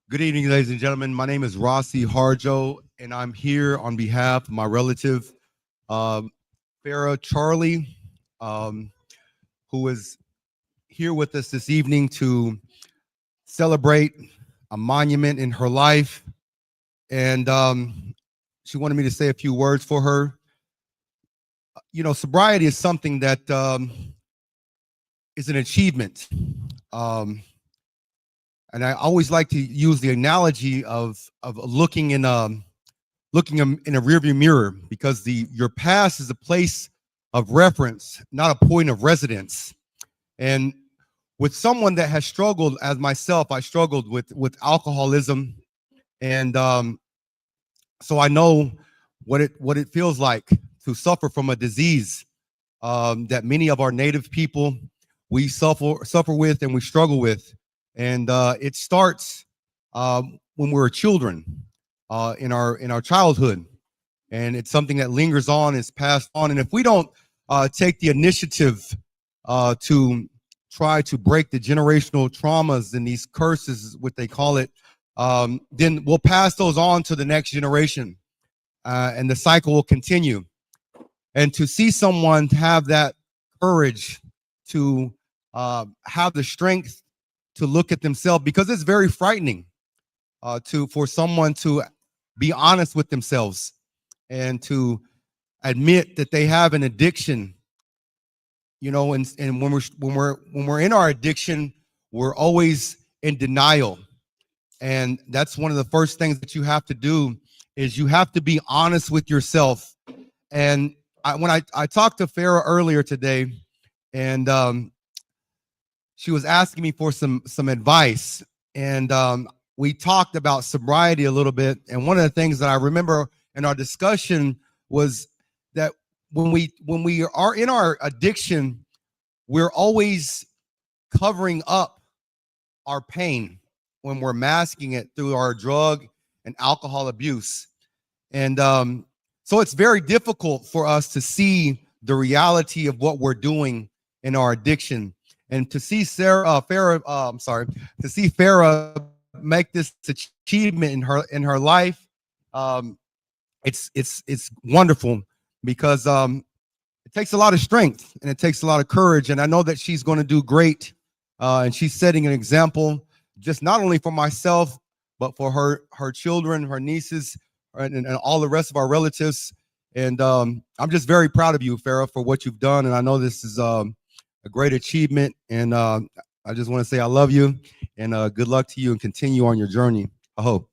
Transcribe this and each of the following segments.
Good evening, ladies and gentlemen. My name is Rossi Harjo, and I'm here on behalf of my relative, um, Farah Charlie, um, who is here with us this evening to celebrate a monument in her life. And she wanted me to say a few words for her. You know, sobriety is something that is an achievement. Um, and I always like to use the analogy of looking in a rearview mirror, because the your past is a place of reference, not a point of residence. And with someone that has struggled, as myself, I struggled with alcoholism, and so I know what it feels like to suffer from a disease that many of our native people we suffer with and we struggle with, and it starts when we're children, in our childhood, and it's something that lingers on, is passed on. And if we don't take the initiative to try to break the generational traumas and these curses, what they call it, then we'll pass those on to the next generation, and the cycle will continue. And to see someone have that courage to have the strength to look at themselves, because it's very frightening to for someone to be honest with themselves and to admit that they have an addiction. You know, and when we're in our addiction, we're always in denial. And that's one of the first things that you have to do, is you have to be honest with yourself. And when I talked to Farah earlier today, and she was asking me for some advice, and we talked about sobriety a little bit. And one of the things that I remember in our discussion was that when we are in our addiction, we're always covering up our pain when we're masking it through our drug and alcohol abuse. And so it's very difficult for us to see the reality of what we're doing in our addiction. And to see to see Farah make this achievement in her life, um, it's wonderful, because it takes a lot of strength and it takes a lot of courage. And I know that she's going to do great, and she's setting an example, just not only for myself, but for her children, her nieces, and all the rest of our relatives. And I'm just very proud of you, Farah, for what you've done. And I know this is a great achievement. And I just want to say I love you, and good luck to you, and continue on your journey. I hope.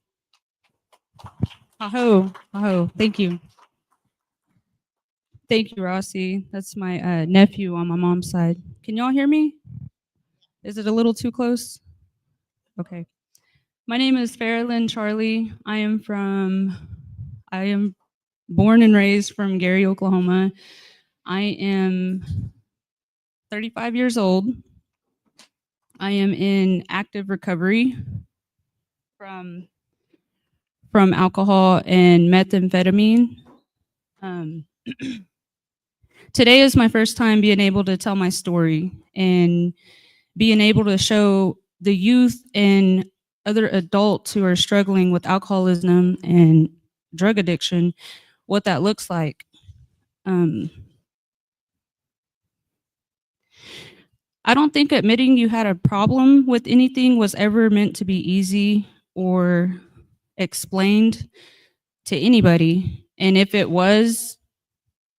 Aho, aho. Thank you. Thank you, Rossi. That's my nephew on my mom's side. Can y'all hear me? Is it a little too close? Okay. My name is Farah Charlie. I am born and raised from Gary, Oklahoma. I am 35 years old. I am in active recovery from alcohol and methamphetamine. Um, Today is my first time being able to tell my story and being able to show the youth and other adults who are struggling with alcoholism and drug addiction what that looks like. Um, I don't think admitting you had a problem with anything was ever meant to be easy or explained to anybody. And if it was,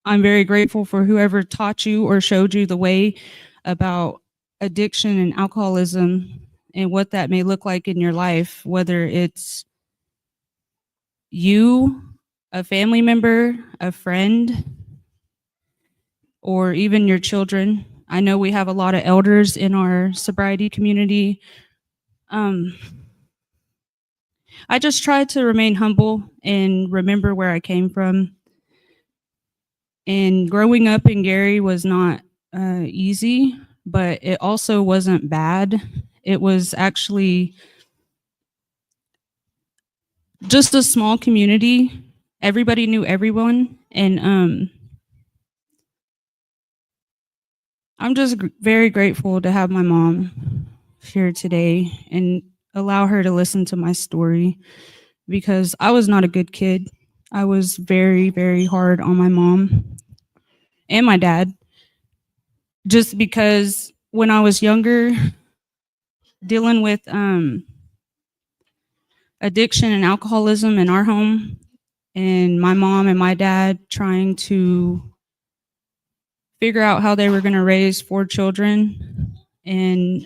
I'm very grateful for whoever taught you or showed you the way about addiction and alcoholism and what that may look like in your life, whether it's you, a family member, a friend, or even your children. I know we have a lot of elders in our sobriety community. Um, I just try to remain humble and remember where I came from. And growing up in Gary was not easy, but it also wasn't bad. It was actually just a small community. Everybody knew everyone. And I'm just very grateful to have my mom here today and allow her to listen to my story because I was not a good kid. I was very, very hard on my mom and my dad just because when I was younger, dealing with addiction and alcoholism in our home, and my mom and my dad trying to figure out how they were going to raise 4 children. And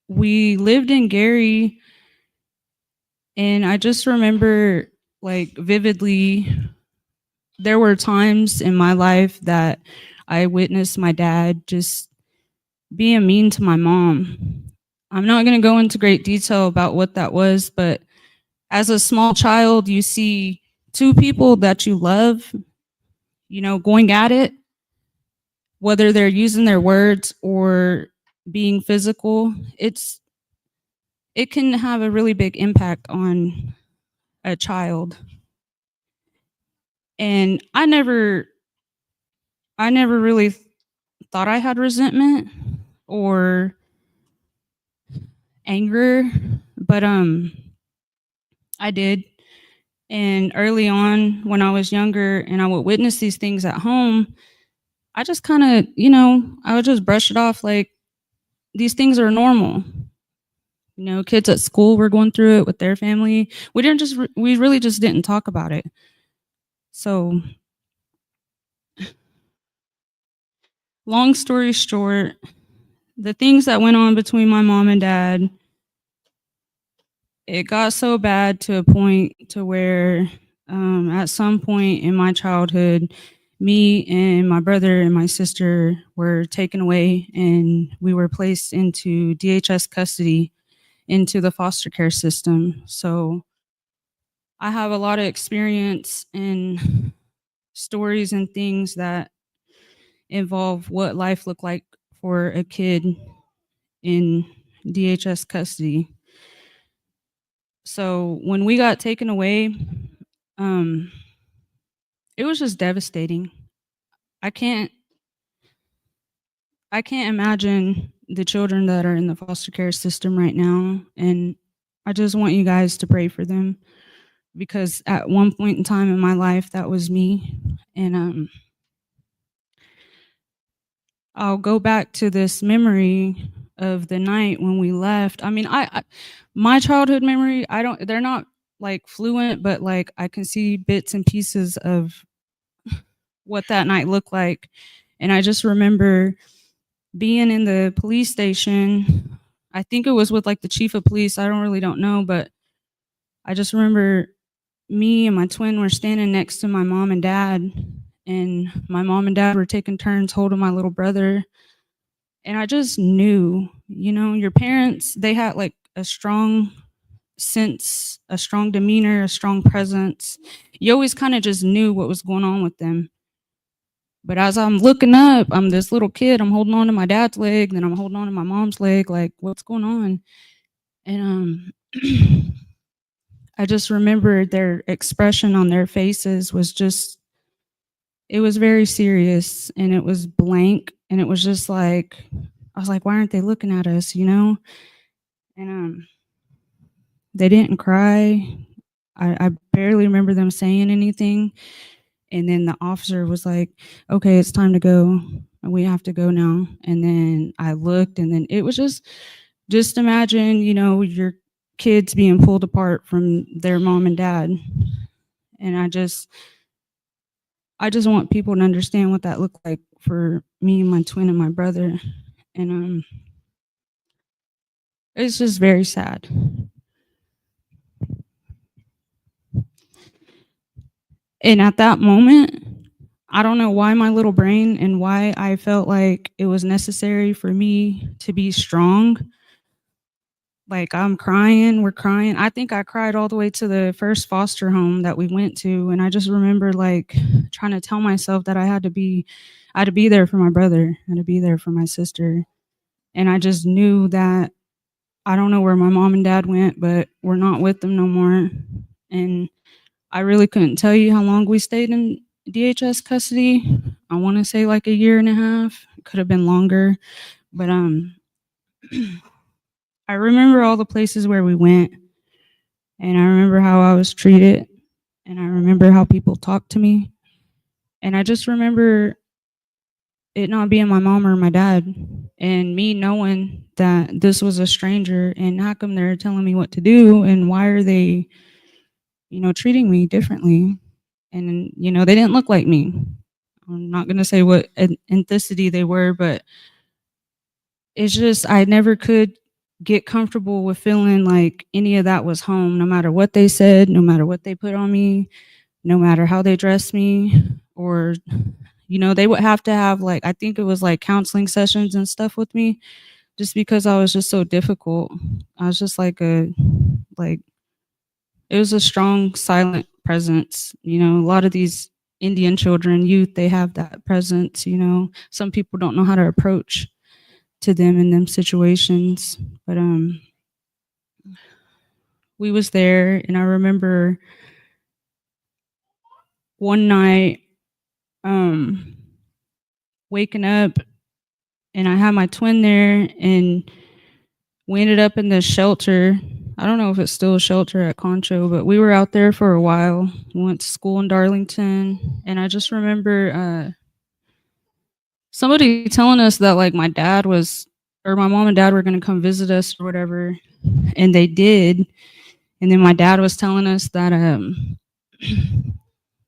we lived in Gary, and I just remember like vividly, there were times in my life that I witnessed my dad just being mean to my mom. I'm not going to go into great detail about what that was, but as a small child, you see two people that you love, going at it, whether they're using their words or being physical. It can have a really big impact on a child. And I never really thought I had resentment or anger, but I did. And early on when I was younger and I would witness these things at home, I just kind of, I would just brush it off like these things are normal. Kids at school were going through it with their family. We really just didn't talk about it. So, long story short, the things that went on between my mom and dad, it got so bad to a point to where at some point in my childhood, me and my brother and my sister were taken away and we were placed into DHS custody into the foster care system. So I have a lot of experience and stories and things that involve what life looked like for a kid in DHS custody. So when we got taken away, um, it was just devastating. I can't I can't imagine the children that are in the foster care system right now, and I just want you guys to pray for them because at one point in time in my life that was me. And I'll go back to this memory of the night when we left. I mean, my childhood memory, they're not like fluent, but like I can see bits and pieces of what that night looked like. And I just remember being in the police station. I think it was with like the chief of police. I don't know, but I just remember me and my twin were standing next to my mom and dad, and my mom and dad were taking turns holding my little brother. And I just knew, your parents, they had like a strong sense, a strong demeanor, a strong presence. You always kind of just knew what was going on with them. But as I'm looking up, I'm this little kid, I'm holding on to my dad's leg, then I'm holding on to my mom's leg, like, what's going on? And I just remember their expression on their faces was just, it was very serious and it was blank. And it was just like, I was like, why aren't they looking at us, And they didn't cry. I barely remember them saying anything. And then the officer was like, okay, it's time to go. We have to go now. And then I looked, and then it was just imagine, your kids being pulled apart from their mom and dad. And I just want people to understand what that looked like for me and my twin and my brother. And it's just very sad. And at that moment, I don't know why my little brain and why I felt like it was necessary for me to be strong. Like I'm crying, we're crying. I think I cried all the way to the first foster home that we went to. And I just remember like trying to tell myself that I had to be there for my brother, I had to be there for my sister. And I just knew that I don't know where my mom and dad went, but we're not with them no more. And I really couldn't tell you how long we stayed in DHS custody. I want to say like a year and a half. It could have been longer, but I remember all the places where we went, and I remember how I was treated, and I remember how people talked to me, and I just remember it not being my mom or my dad, and me knowing that this was a stranger, and how come they're telling me what to do, and why are they, treating me differently? And they didn't look like me. I'm not gonna say what ethnicity they were, but it's just I never could get comfortable with feeling like any of that was home, no matter what they said, no matter what they put on me, no matter how they dressed me, or they would have to have, like, I think it was like counseling sessions and stuff with me, just because I was just so difficult. I was just like it was a strong silent presence. A lot of these Indian children, youth, they have that presence. Some people don't know how to approach to them in them situations, but we was there, and I remember one night um waking up, and I had my twin there, and we ended up in this shelter. I don't know if it's still a shelter at Concho, but we were out there for a while. We went to school in Darlington, and I just remember somebody telling us that, like, my dad was, or my mom and dad were going to come visit us or whatever, and they did. And then my dad was telling us that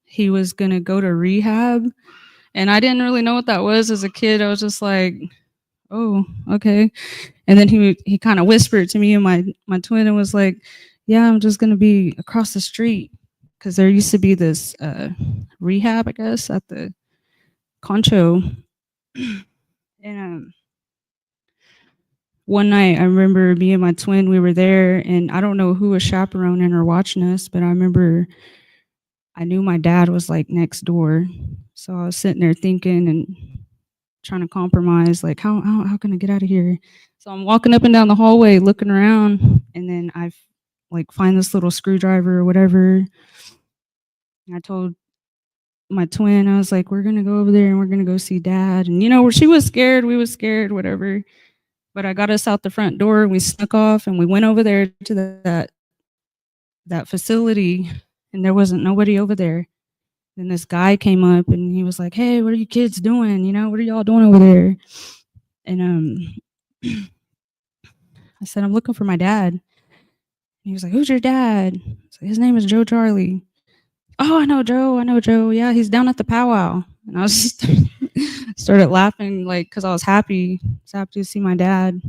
he was going to go to rehab, and I didn't really know what that was as a kid. I was just like, oh, okay. And then he kind of whispered to me and my twin and was like, yeah, I'm just gonna be across the street, because there used to be this rehab, I guess, at the Concho. And one night I remember me and my twin, we were there, and I don't know who was chaperoning or watching us, but I remember I knew my dad was like next door. So I was sitting there thinking and trying to compromise, like, how can I get out of here? So I'm walking up and down the hallway looking around, and then I like find this little screwdriver or whatever. And I told my twin, I was like, we're gonna go over there and we're gonna go see dad. And she was scared, we was scared, whatever. But I got us out the front door, and we snuck off, and we went over there to that facility, and there wasn't nobody over there. Then this guy came up, and he was like, hey, what are you kids doing? What are y'all doing over there? And I said, I'm looking for my dad. And he was like, who's your dad? I was like, his name is Joe Charlie. Oh, I know Joe. I know Joe. Yeah, he's down at the powwow. And I was just started laughing, like, because I was happy. I was happy to see my dad.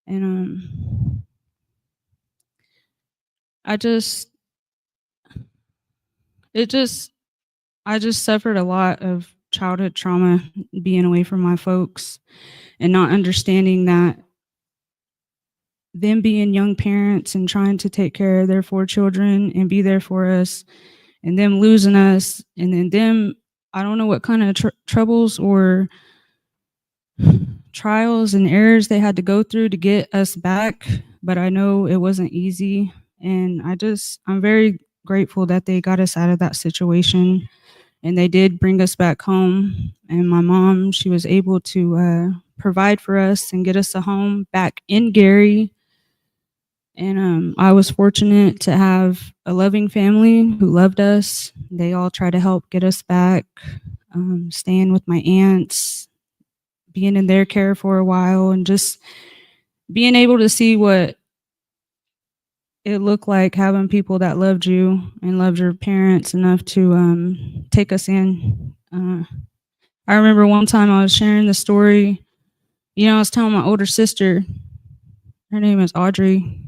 And I just, it just, I just suffered a lot of childhood trauma being away from my folks, and not understanding that them being young parents and trying to take care of their 4 children and be there for us, and them losing us, and then them, I don't know what kind of troubles or trials and errors they had to go through to get us back, but I know it wasn't easy. And I'm very grateful that they got us out of that situation, and they did bring us back home. And my mom, she was able to provide for us and get us a home back in Gary. And I was fortunate to have a loving family who loved us. They all tried to help get us back, staying with my aunts, being in their care for a while, and just being able to see what it looked like having people that loved you and loved your parents enough to take us in. I remember one time I was sharing the story. I was telling my older sister, her name is Audrey.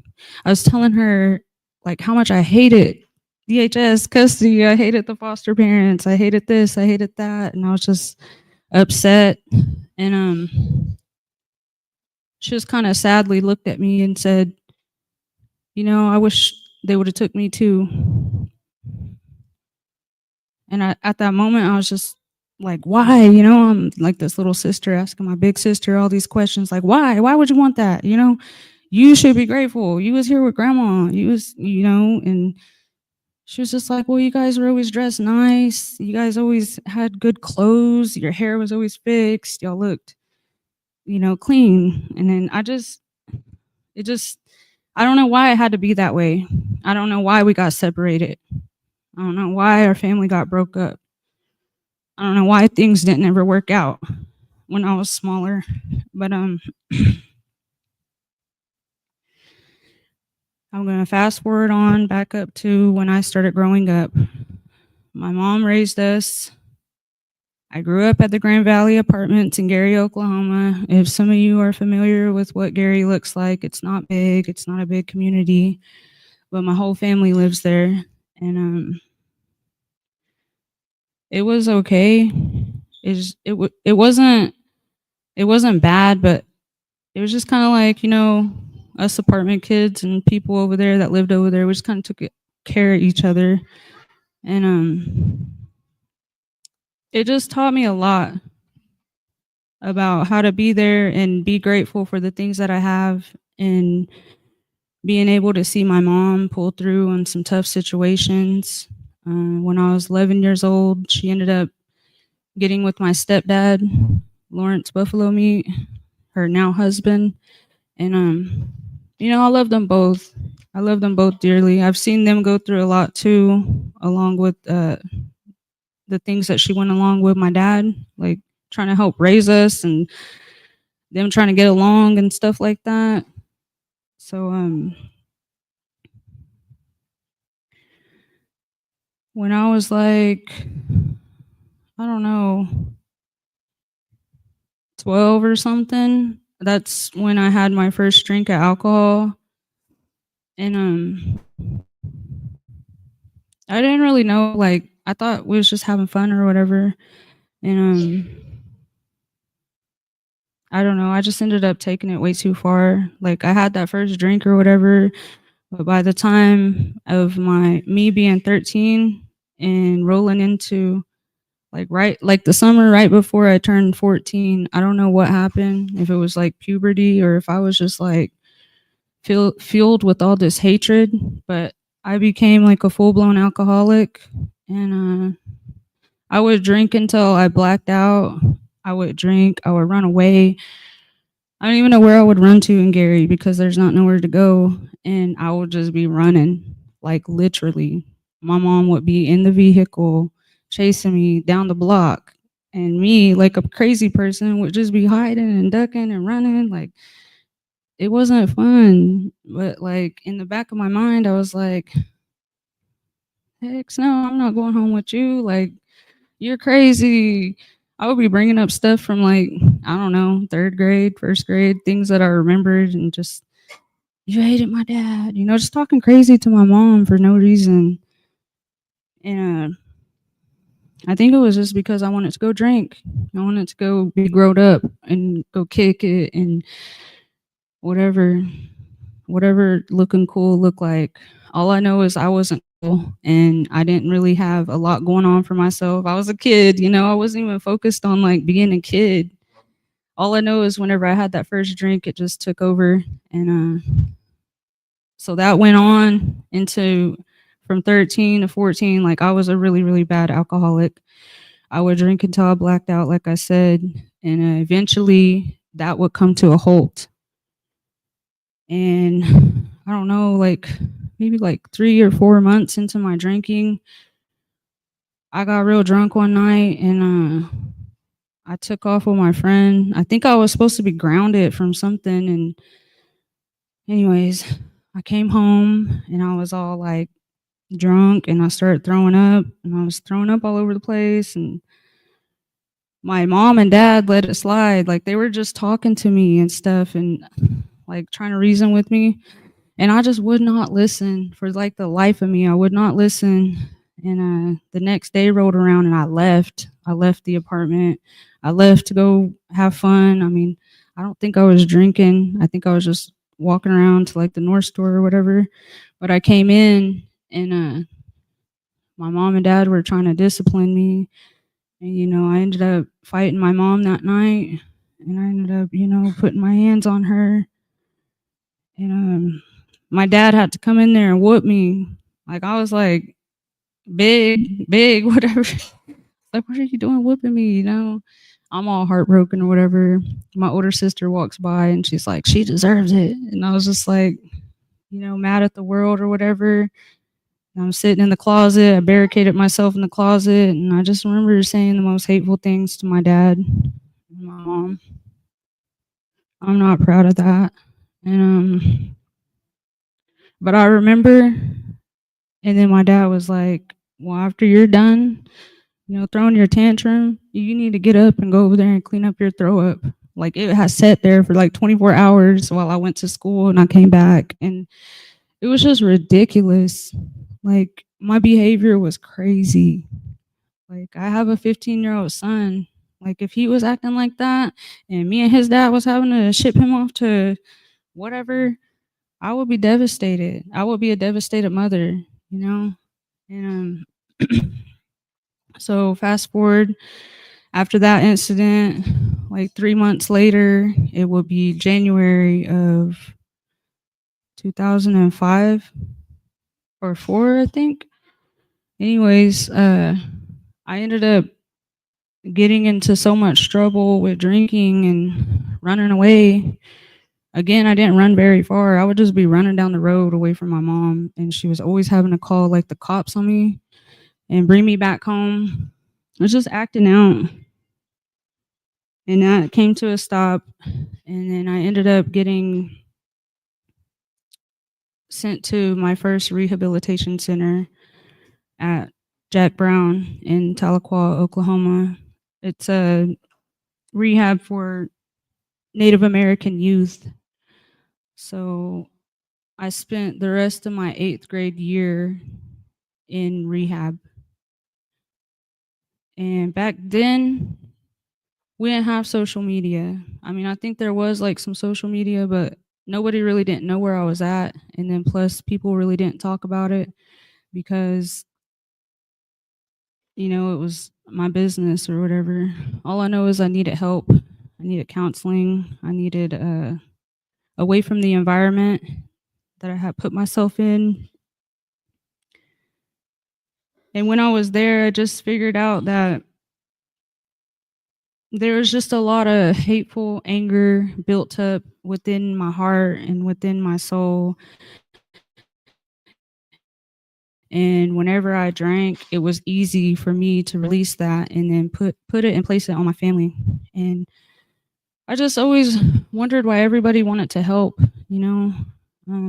I was telling her, like, how much I hated DHS custody. I hated the foster parents. I hated this. I hated that. And I was just upset. And she just kind of sadly looked at me and said, I wish they would have took me too. And at that moment, I was just like, why? I'm like this little sister asking my big sister all these questions, like, why? Why would you want that? You should be grateful. You was here with grandma. You was, and she was just like, well, you guys were always dressed nice. You guys always had good clothes. Your hair was always fixed. Y'all looked, clean. And then It just, I don't know why it had to be that way. I don't know why we got separated. I don't know why our family got broke up. I don't know why things didn't ever work out when I was smaller. But I'm gonna fast forward on back up to when I started growing up. My mom raised us. I grew up at the Grand Valley Apartments in Gary, Oklahoma. If some of you are familiar with what Gary looks like, it's not big. It's not a big community, but my whole family lives there, and it was okay. It wasn't bad, but it was just kind of like, us apartment kids and people over there that lived over there. We just kind of care of each other, and it just taught me a lot about how to be there and be grateful for the things that I have, and being able to see my mom pull through on some tough situations. When I was 11 years old, she ended up getting with my stepdad, Lawrence Buffalo Meat, her now husband. And, I love them both. I love them both dearly. I've seen them go through a lot too, along with the things that she went along with my dad, like trying to help raise us and them trying to get along and stuff like that. So, when I was like, I don't know, 12 or something, that's when I had my first drink of alcohol. And I didn't really know, like, I thought we was just having fun or whatever. And I don't know, I just ended up taking it way too far. Like, I had that first drink or whatever, but by the time of me being 13 and rolling into like the summer right before I turned 14, I don't know what happened, if it was like puberty or if I was just like fueled with all this hatred, but I became like a full-blown alcoholic. And I would drink until I blacked out. I would drink, I would run away. I don't even know where I would run to in Gary because there's not nowhere to go, and I would just be running, like literally. My mom would be in the vehicle chasing me down the block, and me, like a crazy person, would just be hiding and ducking and running. Like, it wasn't fun, but like in the back of my mind, I was like, "Heck no, I'm not going home with you. Like, you're crazy." I would be bringing up stuff from like, I don't know, third grade, first grade, things that I remembered, and just, you hated my dad, just talking crazy to my mom for no reason. And I think it was just because I wanted to go drink. I wanted to go be grown up and go kick it and whatever, whatever looking cool looked like. All I know is I wasn't cool and I didn't really have a lot going on for myself. I was a kid, I wasn't even focused on like being a kid. All I know is whenever I had that first drink, it just took over. And so that went on into from 13 to 14. Like, I was a really, really bad alcoholic. I would drink until I blacked out, like I said. And eventually that would come to a halt. And I don't know, like maybe like 3 or 4 months into my drinking, I got real drunk one night, and I took off with my friend. I think I was supposed to be grounded from something. And anyways, I came home and I was all like drunk, and I started throwing up, and I was throwing up all over the place. And my mom and dad let it slide. Like, they were just talking to me and stuff and like trying to reason with me. And I just would not listen for like the life of me. I would not listen. And the next day rolled around and I left. I left the apartment. I left to go have fun. I mean, I don't think I was drinking. I think I was just walking around to like the North Store or whatever. But I came in, and my mom and dad were trying to discipline me. And, I ended up fighting my mom that night. And I ended up, putting my hands on her. And my dad had to come in there and whoop me. Like, I was like, big, whatever. Like, what are you doing whooping me, I'm all heartbroken or whatever. My older sister walks by and she's like, she deserves it. And I was just like, mad at the world or whatever. And I'm sitting in the closet. I barricaded myself in the closet. And I just remember saying the most hateful things to my dad and my mom. I'm not proud of that. And, but I remember, and then my dad was like, well, after you're done, throwing your tantrum, you need to get up and go over there and clean up your throw up. Like it has sat there for like 24 hours while I went to school and I came back. And it was just ridiculous. Like my behavior was crazy. Like I have a 15-year-old son. Like if he was acting like that and me and his dad was having to ship him off to whatever, I would be devastated. I would be a devastated mother, you know? And so fast forward after that incident, like 3 months later, it would be January of 2005 or four, I think. Anyways, I ended up getting into so much trouble with drinking and running away. Again, I didn't run very far. I would just be running down the road away from my mom, and she was always having to call like the cops on me and bring me back home. I was just acting out, and that came to a stop. And then I ended up getting sent to my first rehabilitation center at Jack Brown in Tahlequah, Oklahoma. It's a rehab for Native American youth. So I spent the rest of my 8th grade year in rehab. And back then, we didn't have social media. I mean, I think there was like some social media, but nobody really didn't know where I was at. And then plus, people really didn't talk about it because, it was my business or whatever. All I know is I needed help. I needed counseling. I needed away from the environment that I had put myself in. And when I was there, I just figured out that there was just a lot of hateful anger built up within my heart and within my soul. And whenever I drank, it was easy for me to release that and then put it and place it on my family. And I just always wondered why everybody wanted to help, you know.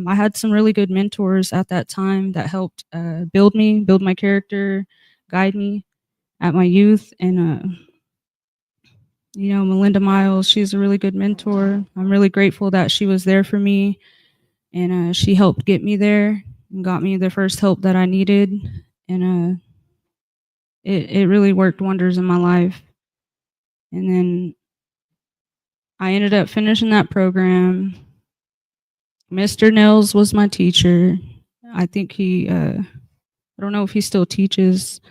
I had some really good mentors at that time that helped build my character, guide me at my youth. And, Melinda Miles, she's a really good mentor. I'm really grateful that she was there for me and she helped get me there and got me the first help that I needed. And it really worked wonders in my life. And then I ended up finishing that program. Mr. Nels was my teacher. I think I don't know if he still teaches,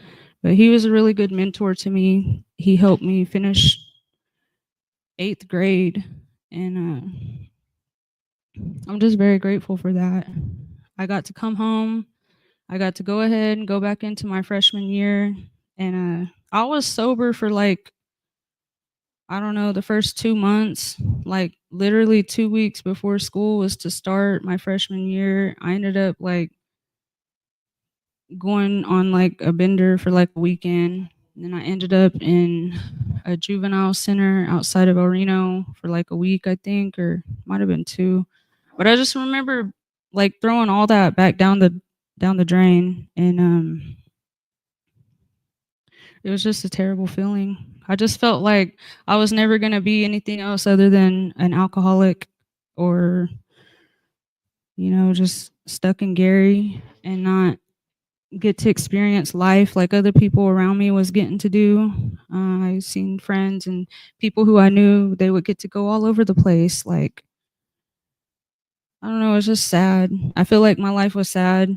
but he was a really good mentor to me. He helped me finish 8th grade, and I'm just very grateful for that. I got to come home. I got to go ahead and go back into my freshman year, and I was sober for like, I don't know, the first 2 months, like literally 2 weeks before school was to start my freshman year. I ended up like going on like a bender for like a weekend. And then I ended up in a juvenile center outside of El Reno for like a week, I think, or might have been 2. But I just remember like throwing all that back down the drain, and it was just a terrible feeling. I just felt like I was never going to be anything else other than an alcoholic or, just stuck in Gary and not get to experience life like other people around me was getting to do. I've seen friends and people who I knew, they would get to go all over the place. Like, I don't know, it's just sad. I feel like my life was sad,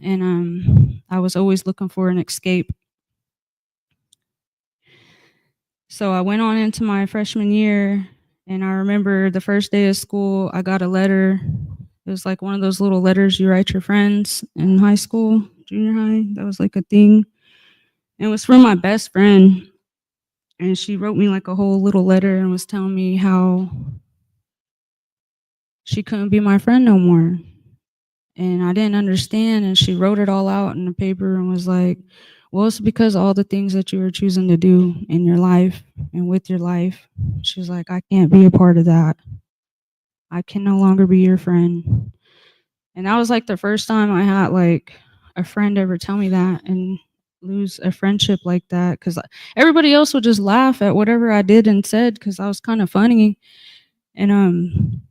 and I was always looking for an escape. So I went on into my freshman year, and I remember the first day of school, I got a letter. It was like one of those little letters you write your friends in high school, junior high. That was like a thing. It was from my best friend. and she wrote me like a whole little letter and was telling me how she couldn't be my friend no more. And I didn't understand, and she wrote it all out in the paper and was like, well, it's because all the things that you were choosing to do in your life and with your life. She's like, I can't be a part of that. I can no longer be your friend. And that was like the first time I had like a friend ever tell me that and lose a friendship like that, because everybody else would just laugh at whatever I did and said because I was kind of funny. And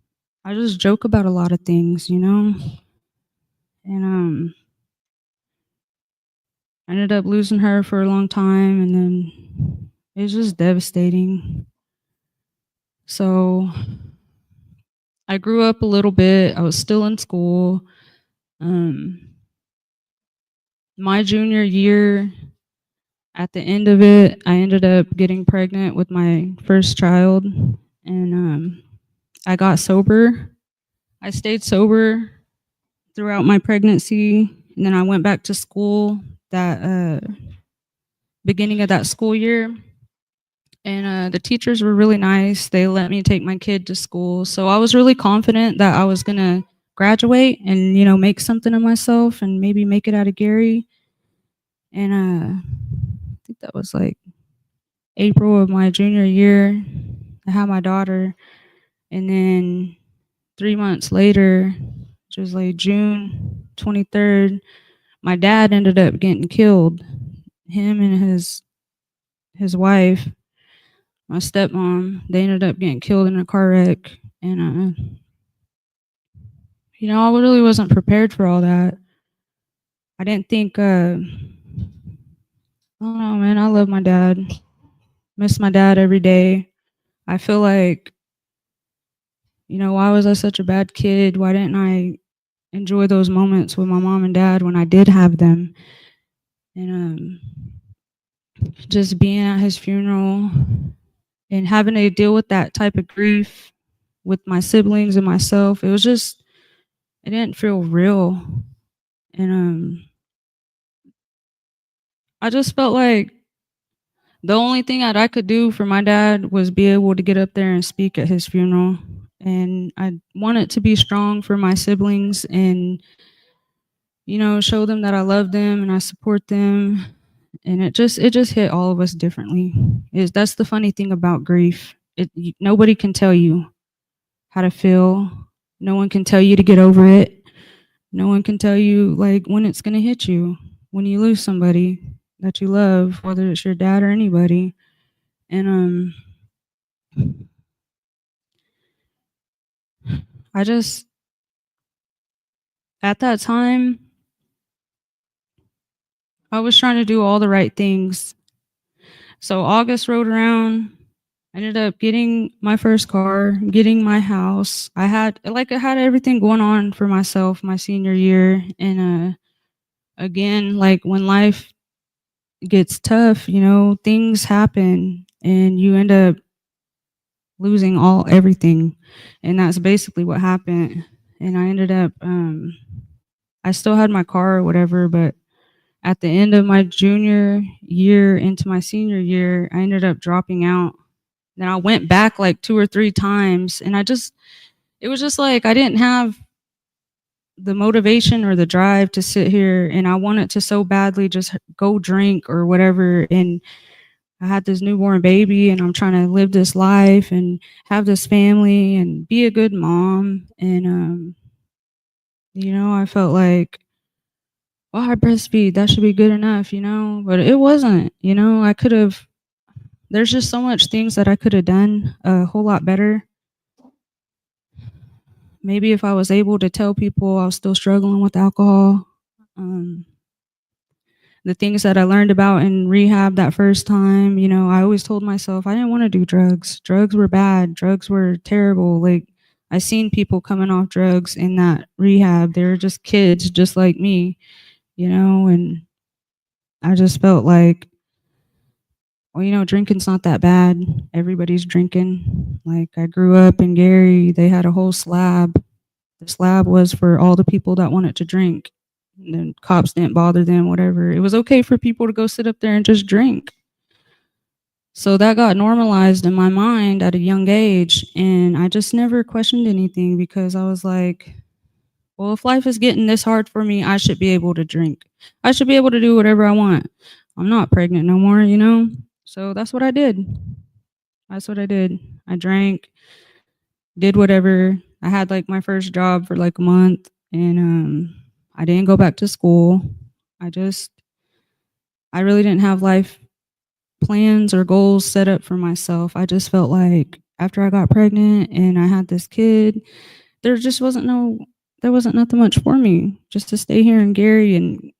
I just joke about a lot of things, you know? And I ended up losing her for a long time, and then it was just devastating. So I grew up a little bit. I was still in school. Um, my junior year, at the end of it, I ended up getting pregnant with my first child, and I got sober. I stayed sober throughout my pregnancy, and then I went back to school that beginning of that school year. And the teachers were really nice. They let me take my kid to school, so I was really confident that I was gonna graduate and make something of myself and maybe make it out of Gary. And I think that was like April of my junior year. I had my daughter, and then 3 months later, which was like June 23rd, my dad ended up getting killed. Him and his wife, my stepmom, they ended up getting killed in a car wreck. And I really wasn't prepared for all that. I didn't think I don't know, man. I love my dad. Miss my dad every day. I feel like, why was I such a bad kid? Why didn't I enjoy those moments with my mom and dad when I did have them? And just being at his funeral and having to deal with that type of grief with my siblings and myself, it didn't feel real. And I just felt like the only thing that I could do for my dad was be able to get up there and speak at his funeral. And I wanted to be strong for my siblings and, show them that I love them and I support them. And it just hit all of us differently. That's the funny thing about grief. Nobody can tell you how to feel. No one can tell you to get over it. No one can tell you like when it's gonna hit you when you lose somebody that you love, whether it's your dad or anybody. And I just at that time I was trying to do all the right things. So August rode around. I ended up getting my first car, getting my house. I had everything going on for myself my senior year. And again, like when life gets tough, things happen and you end up losing everything. And that's basically what happened. And I ended up I still had my car or whatever, but at the end of my junior year into my senior year, I ended up dropping out. Then I went back like 2 or 3 times, and it was just like I didn't have the motivation or the drive to sit here, and I wanted to so badly just go drink or whatever. And I had this newborn baby, and I'm trying to live this life and have this family and be a good mom. And I felt like, well, I breastfeed, that should be good enough, but it wasn't. I could have. There's just so much things that I could have done a whole lot better. Maybe if I was able to tell people I was still struggling with alcohol, um, the things that I learned about in rehab that first time, I always told myself I didn't want to do drugs. Drugs were bad. Drugs were terrible. Like I seen people coming off drugs in that rehab. They were just kids, just like me, and I just felt like, well, drinking's not that bad. Everybody's drinking. Like I grew up in Gary. They had a whole slab. The slab was for all the people that wanted to drink. And then cops didn't bother them, whatever. It was okay for people to go sit up there and just drink. So that got normalized in my mind at a young age. And I just never questioned anything because I was like, well, if life is getting this hard for me, I should be able to drink. I should be able to do whatever I want. I'm not pregnant no more, you know? So that's what I did. That's what I did. I drank, did whatever. I had like my first job for like a month and I didn't go back to school. I just I really didn't have life plans or goals set up for myself. I just felt like after I got pregnant and I had this kid, there just wasn't no there wasn't nothing much for me just to stay here in Gary and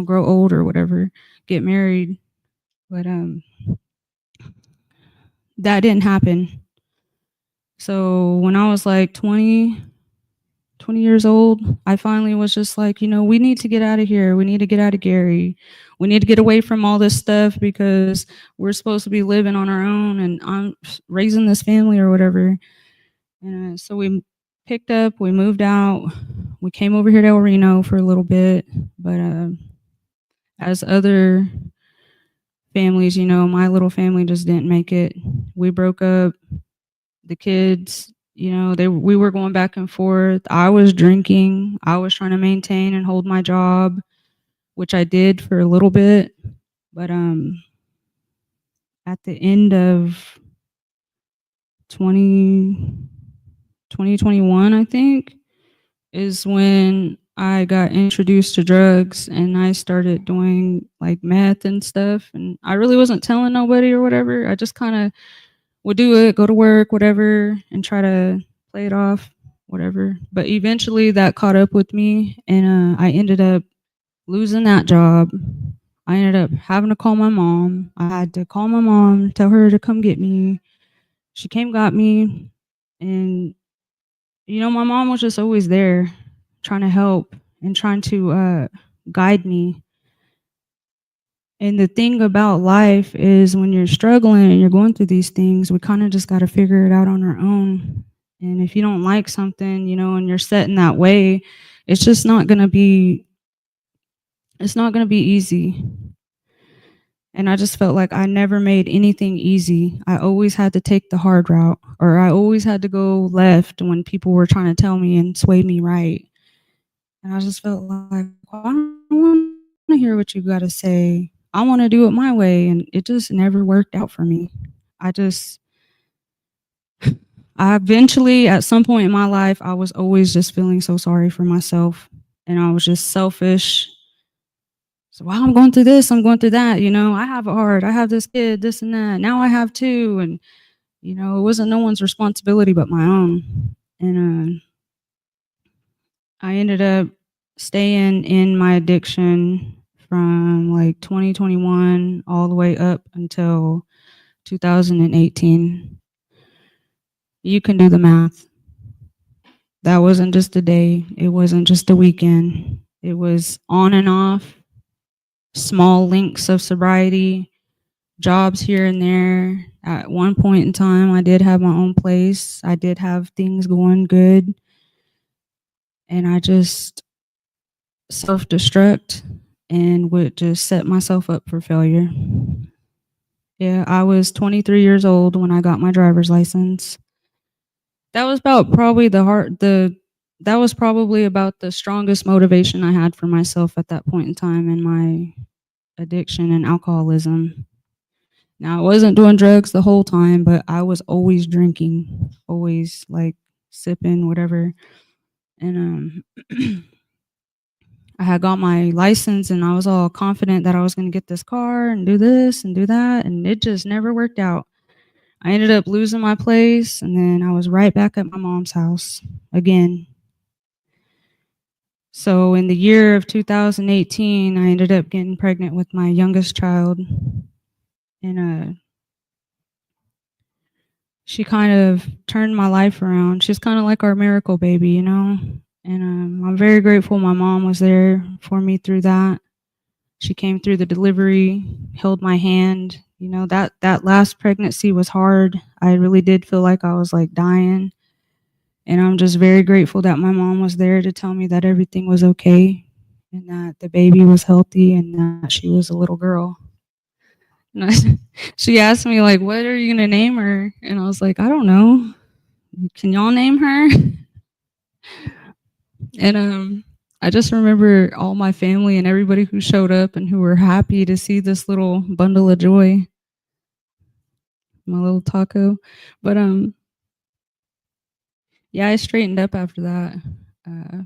grow old or whatever, get married. But that didn't happen. So when I was like 20 years old, I finally was just like, we need to get out of here. We need to get out of Gary. We need to get away from all this stuff because we're supposed to be living on our own and I'm raising this family or whatever. And so we picked up, we moved out, we came over here to El Reno for a little bit. But as other families, my little family just didn't make it. We broke up. The kids, we were going back and forth. I was drinking. I was trying to maintain and hold my job, which I did for a little bit. But at the end of 20 2021, I think, is when I got introduced to drugs and I started doing like meth and stuff. And I really wasn't telling nobody or whatever. I just kind of would do it, go to work, whatever, and try to play it off, whatever. But eventually that caught up with me and I ended up losing that job. I ended up having to call my mom. I had to call my mom, tell her to come get me. She came, got me, and my mom was just always there trying to help and trying to guide me. And the thing about life is when you're struggling and you're going through these things, we kind of just got to figure it out on our own. And if you don't like something, and you're set in that way, it's just not going to be it's not going to be easy. And I just felt like I never made anything easy. I always had to take the hard route or I always had to go left when people were trying to tell me and sway me right. And I just felt like, well, I don't want to hear what you got to say. I want to do it my way. And it just never worked out for me. I eventually, at some point in my life, I was always just feeling so sorry for myself. And I was just selfish. So while I'm going through this, I'm going through that. I have it hard. I have this kid, this and that. Now I have two. And, it wasn't no one's responsibility but my own. And I ended up staying in my addiction from like 2021 all the way up until 2018. You can do the math. That wasn't just a day, it wasn't just a weekend. It was on and off, small links of sobriety, jobs here and there. At one point in time, I did have my own place. I did have things going good. And I just self destruct and would just set myself up for failure. Yeah, I was 23 years old when I got my driver's license. That was about probably that was probably about the strongest motivation I had for myself at that point in time in my addiction and alcoholism. Now, I wasn't doing drugs the whole time, but I was always drinking, always like sipping, whatever. And I had got my license and I was all confident that I was going to get this car and do this and do that. And it just never worked out. I ended up losing my place and then I was right back at my mom's house again. So in the year of 2018, I ended up getting pregnant with my youngest child. And she kind of turned my life around. She's kind of like our miracle baby, And I'm very grateful my mom was there for me through that. She came through the delivery, held my hand. That last pregnancy was hard. I really did feel like I was like dying. And I'm just very grateful that my mom was there to tell me that everything was okay and that the baby was healthy and that she was a little girl. And she asked me like, "What are you gonna name her?" And I was like, "I don't know. Can y'all name her?" And I just remember all my family and everybody who showed up and who were happy to see this little bundle of joy, my little taco. But yeah, I straightened up after that. Uh,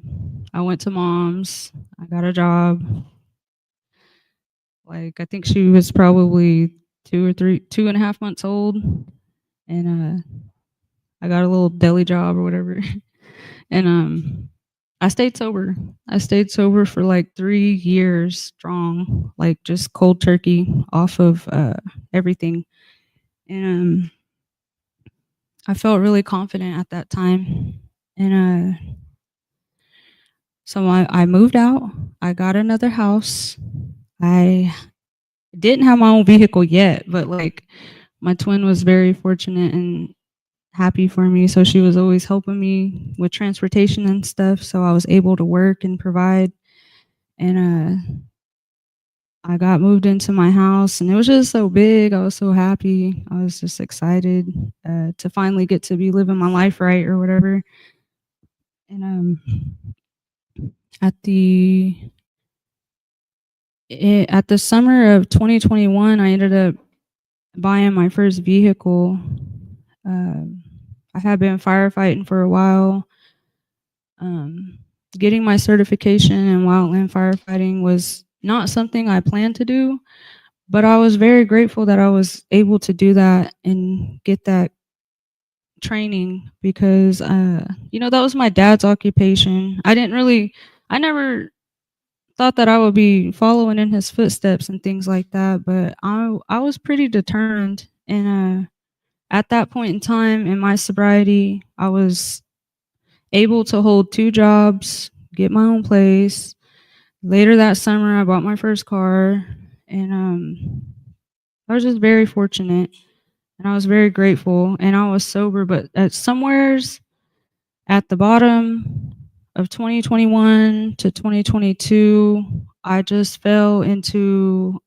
I went to mom's. I got a job. Like I think she was probably 2.5 months old, and I got a little deli job or whatever. And I stayed sober. I stayed sober for like 3 years strong, like just cold turkey off of everything. And I felt really confident at that time. And so I moved out. I got another house. I didn't have my own vehicle yet, but like my twin was very fortunate and happy for me. So she was always helping me with transportation and stuff. So I was able to work and provide. And I got moved into my house and it was just so big. I was so happy. I was just excited to finally get to be living my life right or whatever. And at the at the summer of 2021, I ended up buying my first vehicle. Um, I had been firefighting for a while. Um, Getting my certification in wildland firefighting was not something I planned to do, but I was very grateful that I was able to do that and get that training because, that was my dad's occupation. I never thought that I would be following in his footsteps and things like that, but I was pretty determined. And at that point in time in my sobriety, I was able to hold two jobs, get my own place. Later that summer, I bought my first car, and I was just very fortunate, and I was very grateful, and I was sober. But at somewheres at the bottom of 2021 to 2022, I just fell into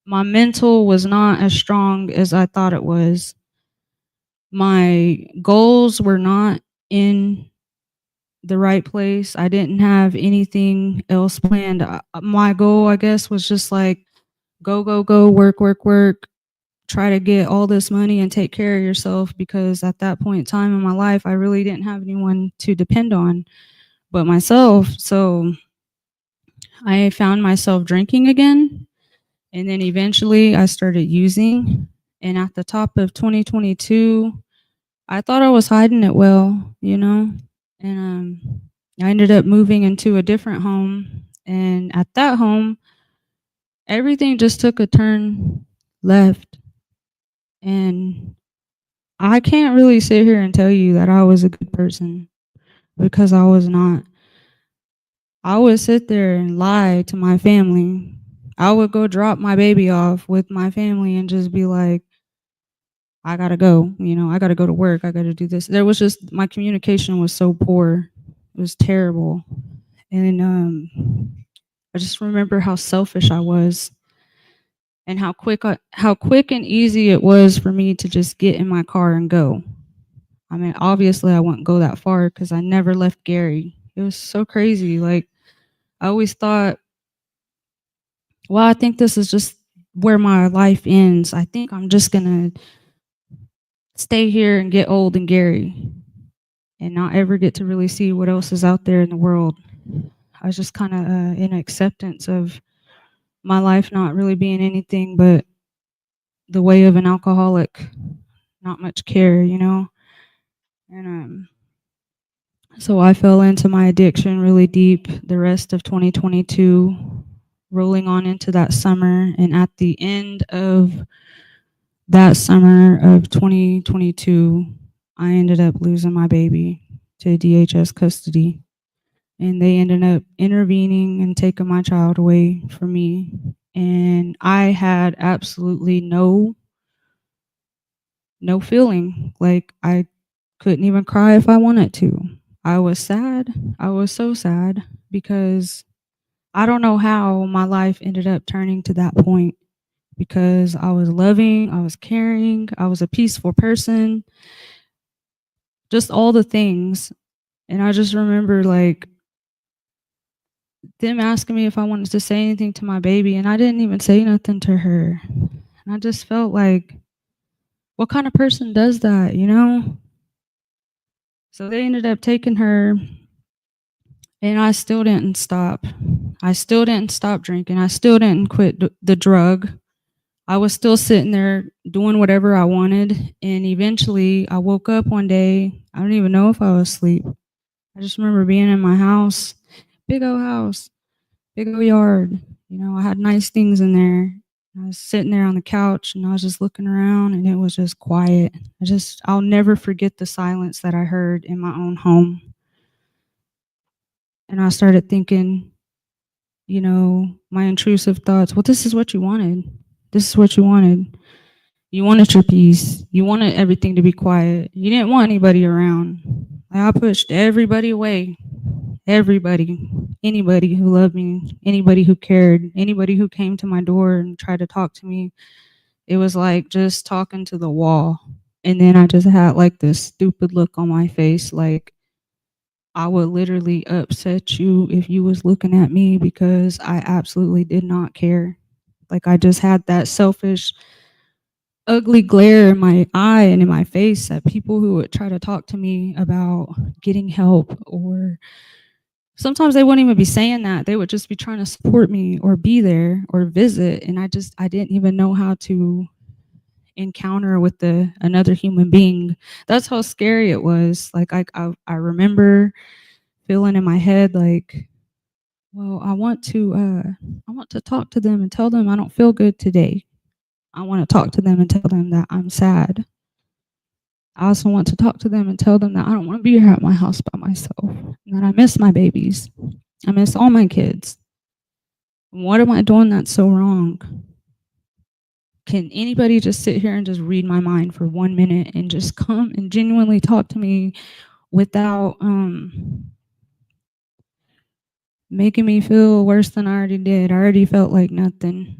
my mental was not as strong as I thought it was. My goals were not in the right place. I didn't have anything else planned. My goal, I guess, was just like go, go, go, work, work, work, try to get all this money and take care of yourself because at that point in time in my life, I really didn't have anyone to depend on but myself. So I found myself drinking again. And then eventually I started using. And at the top of 2022, I thought I was hiding it well, And I ended up moving into a different home. And at that home, everything just took a turn left. And I can't really sit here and tell you that I was a good person because I was not. I would sit there and lie to my family. I would go drop my baby off with my family and just be like, I gotta go, I gotta go to work. I gotta do this. There was just, my communication was so poor. It was terrible. And I just remember how selfish I was and how quick and easy it was for me to just get in my car and go. I mean, obviously I wouldn't go that far because I never left Gary. It was so crazy. Like I always thought, well, I think this is just where my life ends. I think I'm just gonna stay here and get old and Gary and not ever get to really see what else is out there in the world. I was just kind of in acceptance of my life not really being anything but the way of an alcoholic, not much care. And so I fell into my addiction really deep the rest of 2022, rolling on into that summer. And at the end of that summer of 2022, I ended up losing my baby to DHS custody. And they ended up intervening and taking my child away from me. And I had absolutely no feeling. Like I couldn't even cry if I wanted to. I was sad. I was so sad because I don't know how my life ended up turning to that point. because I was loving, I was caring, I was a peaceful person, just all the things. And I just remember like them asking me if I wanted to say anything to my baby, and I didn't even say nothing to her. And I just felt like, what kind of person does that, you know? So they ended up taking her, and I still didn't stop. I still didn't stop drinking. I still didn't quit the drug. I was still sitting there doing whatever I wanted. And eventually I woke up one day. I don't even know if I was asleep. I just remember being in my house, big old house, big old yard. You know, I had nice things in there. I was sitting there on the couch and I was just looking around and it was just quiet. I'll never forget the silence that I heard in my own home. And I started thinking, you know, my intrusive thoughts, well, this is what you wanted. This is what you wanted. You wanted your peace. You wanted everything to be quiet. You didn't want anybody around. I pushed everybody away. Everybody. Anybody who loved me, anybody who cared, anybody who came to my door and tried to talk to me. It was like just talking to the wall. And then I just had like this stupid look on my face, like I would literally upset you if you was looking at me because I absolutely did not care. Like I just had that selfish, ugly glare in my eye and in my face at people who would try to talk to me about getting help, or sometimes they wouldn't even be saying that. They would just be trying to support me or be there or visit. And I didn't even know how to encounter with another human being. That's how scary it was. Like I remember feeling in my head like, well, I want to talk to them and tell them I don't feel good today. I want to talk to them and tell them that I'm sad. I also want to talk to them and tell them that I don't want to be here at my house by myself and that I miss my babies. I miss all my kids. What am I doing that's so wrong? Can anybody just sit here and just read my mind for 1 minute and just come and genuinely talk to me without making me feel worse than I already did? I already felt like nothing.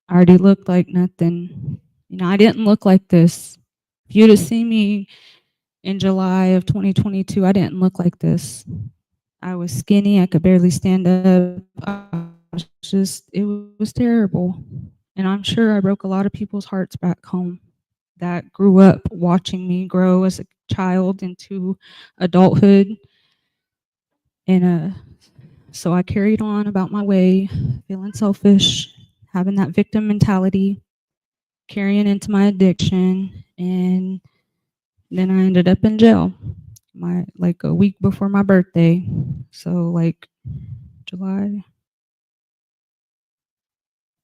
I already looked like nothing. You know, I didn't look like this. If you'd have seen me in July of 2022, I didn't look like this. I was skinny. I could barely stand up. It was terrible. And I'm sure I broke a lot of people's hearts back home that grew up watching me grow as a child into adulthood. And so I carried on about my way, feeling selfish, having that victim mentality, carrying into my addiction. And then I ended up in jail like a week before my birthday. So like July.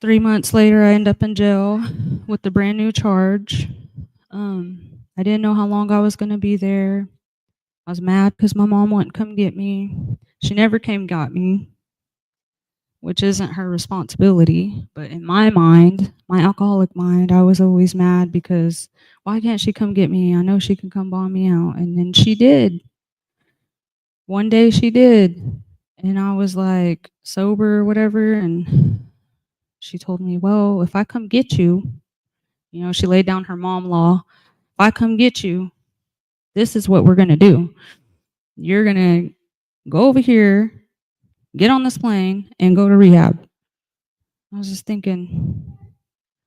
3 months later, I end up in jail with a brand new charge. I didn't know how long I was gonna be there. I was mad because my mom wouldn't come get me. She never came got me, which isn't her responsibility. But in my mind, my alcoholic mind, I was always mad because why can't she come get me? I know she can come bomb me out. And then she did. One day she did. And I was like sober or whatever. And she told me, well, if I come get you, you know, she laid down her mom law. If I come get you, this is what we're going to do. You're going to go over here, get on this plane, and go to rehab. I was just thinking,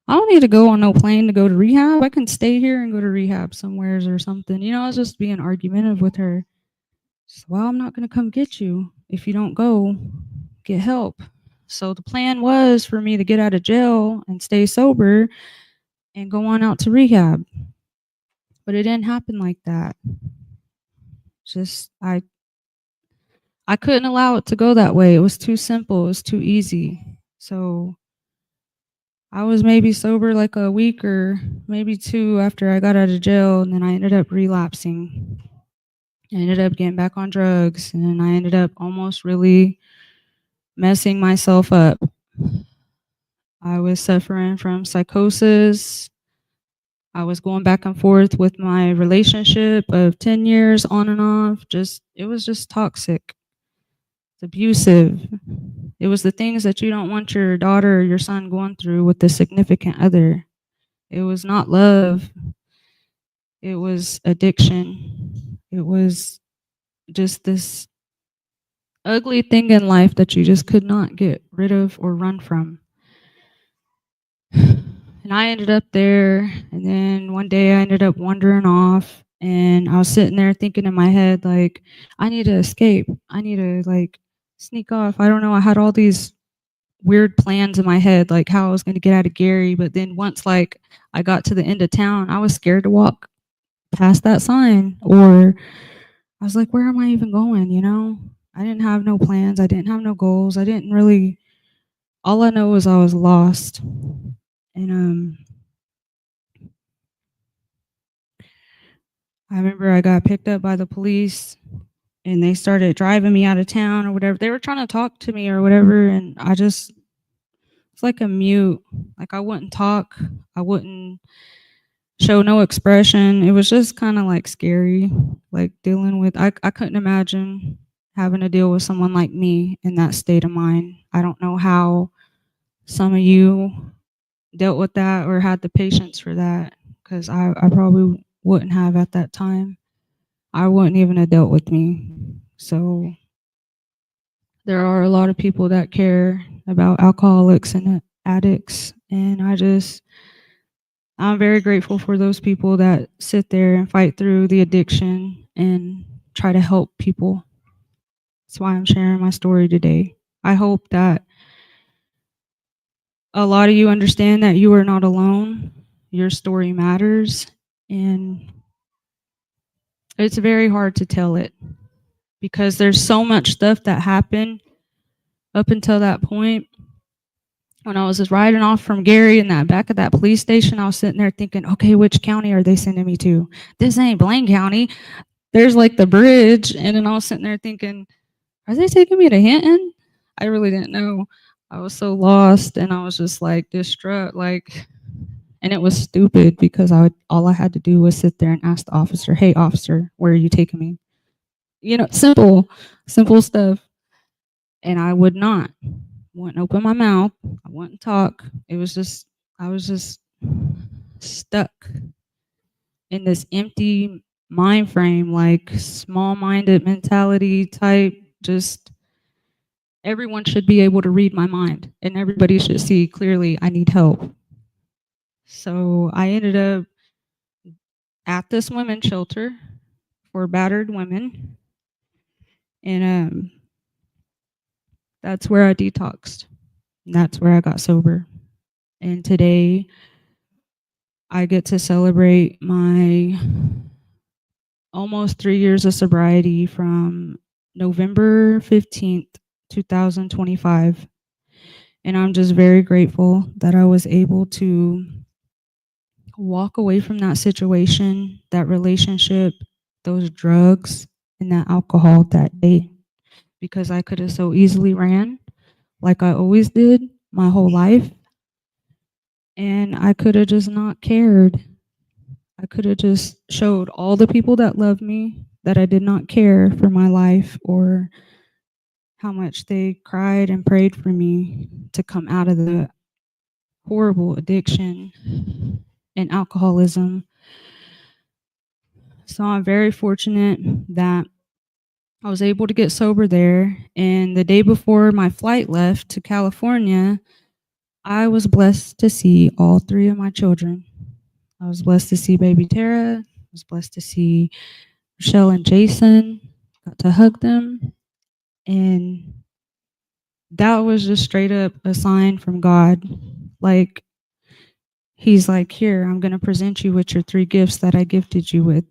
I don't need to go on no plane to go to rehab. I can stay here and go to rehab somewheres or something. You know, I was just being argumentative with her. So, well, I'm not going to come get you if you don't go get help. So the plan was for me to get out of jail and stay sober and go on out to rehab. But it didn't happen like that. Just I couldn't allow it to go that way. It was too simple. It was too easy. So I was maybe sober like a week or maybe two after I got out of jail, and then I ended up relapsing. I ended up getting back on drugs, and then I ended up almost really messing myself up. I was suffering from psychosis. I was going back and forth with my relationship of 10 years on and off. It was just toxic. It's abusive. It was the things that you don't want your daughter or your son going through with the significant other. It was not love. It was addiction. It was just this ugly thing in life that you just could not get rid of or run from. And I ended up there, and then one day I ended up wandering off, and I was sitting there thinking in my head, like, I need to escape. I need to, like, sneak off. I don't know. I had all these weird plans in my head, like how I was going to get out of Gary. But then once, like, I got to the end of town, I was scared to walk past that sign, or I was like, where am I even going? You know, I didn't have no plans. I didn't have no goals. I didn't really, all I know was I was lost. And I remember I got picked up by the police and they started driving me out of town or whatever. They were trying to talk to me or whatever, and I just, it's like a mute. Like I wouldn't talk. I wouldn't show no expression. It was just kind of like scary, like dealing with, I couldn't imagine having to deal with someone like me in that state of mind. I don't know how some of you dealt with that or had the patience for that, because I probably wouldn't have at that time. I wouldn't even have dealt with me. So there are a lot of people that care about alcoholics and addicts, and I'm very grateful for those people that sit there and fight through the addiction and try to help people. That's why I'm sharing my story today. I hope that a lot of you understand that you are not alone. Your story matters, and it's very hard to tell it because there's so much stuff that happened up until that point. When I was just riding off from Gary in that back of that police station, I was sitting there thinking, okay, which county are they sending me to? This ain't Blaine County. There's like the bridge. And then I was sitting there thinking, are they taking me to Hinton? I really didn't know. I was so lost and I was just like distraught, like, and it was stupid because all I had to do was sit there and ask the officer, hey officer, where are you taking me? You know, simple stuff. And I would not. Wouldn't open my mouth. I wouldn't talk. It was just, I was just stuck in this empty mind frame, like small minded mentality type. Just everyone should be able to read my mind and everybody should see clearly I need help. So I ended up at this women's shelter for battered women. And that's where I detoxed. And that's where I got sober. And today I get to celebrate my almost 3 years of sobriety from November 15th, 2025. And I'm just very grateful that I was able to walk away from that situation, that relationship, those drugs, and that alcohol that day, because I could have so easily ran like I always did my whole life. And I could have just not cared. I could have just showed all the people that love me that I did not care for my life or how much they cried and prayed for me to come out of the horrible addiction and alcoholism. So I'm very fortunate that I was able to get sober there. And the day before my flight left to California, I was blessed to see all three of my children. I was blessed to see baby Tara. I was blessed to see Michelle and Jason. Got to hug them. And that was just straight up a sign from God. Like, he's like, here, I'm going to present you with your three gifts that I gifted you with.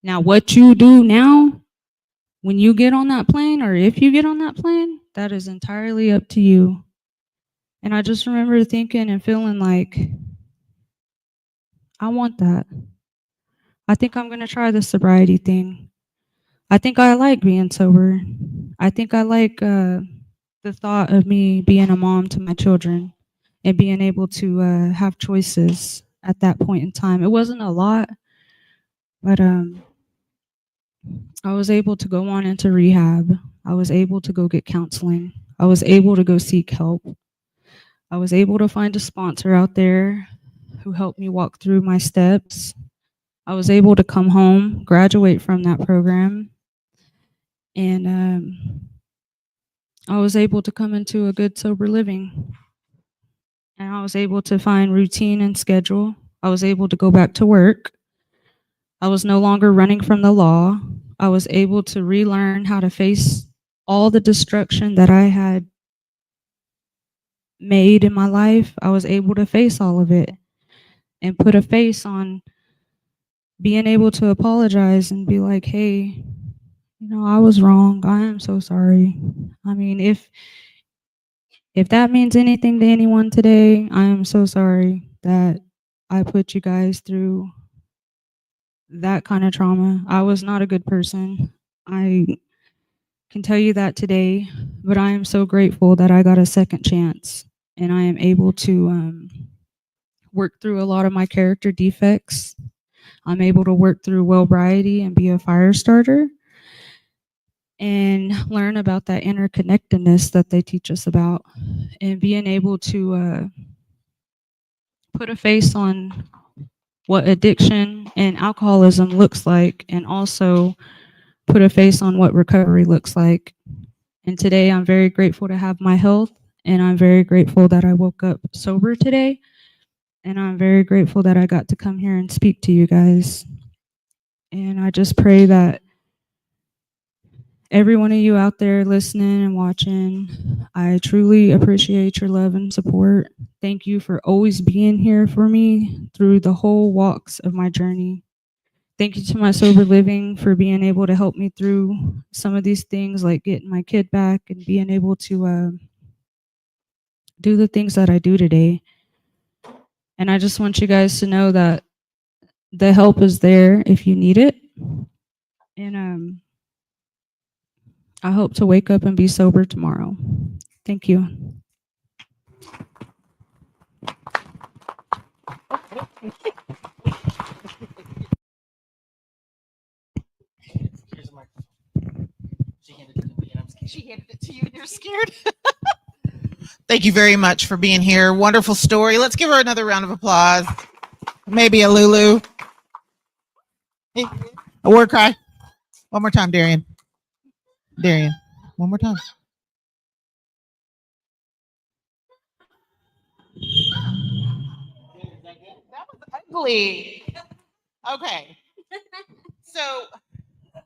Now, what you do now, when you get on that plane, or if you get on that plane, that is entirely up to you. And I just remember thinking and feeling like, I want that. I think I'm going to try the sobriety thing. I think I like being sober. I think I like the thought of me being a mom to my children and being able to have choices at that point in time. It wasn't a lot, but I was able to go on into rehab. I was able to go get counseling. I was able to go seek help. I was able to find a sponsor out there who helped me walk through my steps. I was able to come home, graduate from that program, and I was able to come into a good sober living. And I was able to find routine and schedule. I was able to go back to work. I was no longer running from the law. I was able to relearn how to face all the destruction that I had made in my life. I was able to face all of it and put a face on being able to apologize and be like, hey, I was wrong. I am so sorry. I mean, if that means anything to anyone today, I am so sorry that I put you guys through that kind of trauma. I was not a good person. I can tell you that today, but I am so grateful that I got a second chance and I am able to work through a lot of my character defects. I'm able to work through well-briety and be a fire starter and learn about that interconnectedness that they teach us about, and being able to put a face on what addiction and alcoholism looks like, and also put a face on what recovery looks like. And today I'm very grateful to have my health, and I'm very grateful that I woke up sober today, and I'm very grateful that I got to come here and speak to you guys. And I just pray that every one of you out there listening and watching, I truly appreciate your love and support. Thank you for always being here for me through the whole walks of my journey. Thank you to my sober living for being able to help me through some of these things, like getting my kid back and being able to do the things that I do today. And I just want you guys to know that the help is there if you need it. And I hope to wake up and be sober tomorrow. Thank you. Here's a microphone. She handed it to me, and I'm scared. She handed it to you, and you're scared. Thank you very much for being here. Wonderful story. Let's give her another round of applause. Maybe a Lulu. Hey, a war cry. One more time, Darian. Darian. One more time. That was ugly. Okay. So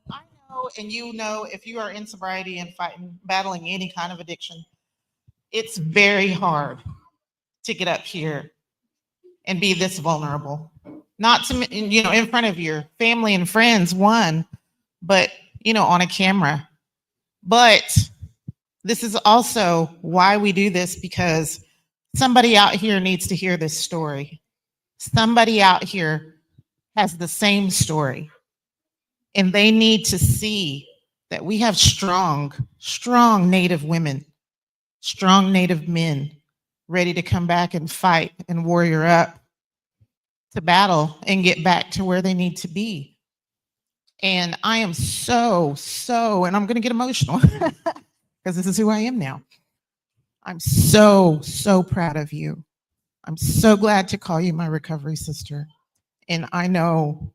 I know, and you know, if you are in sobriety and fighting, battling any kind of addiction, it's very hard to get up here and be this vulnerable. Not to, in front of your family and friends, one, but, on a camera. But this is also why we do this, because somebody out here needs to hear this story. Somebody out here has the same story, and they need to see that we have strong, strong Native women, strong Native men ready to come back and fight and warrior up to battle and get back to where they need to be. And I am so, and I'm going to get emotional because this is who I am now. I'm so, so proud of you. I'm so glad to call you my recovery sister. And I know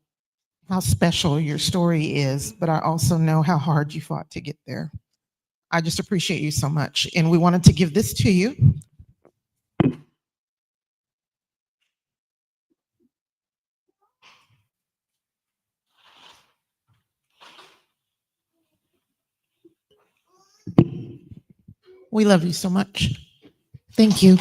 how special your story is, but I also know how hard you fought to get there. I just appreciate you so much. And we wanted to give this to you. We love you so much. Thank you.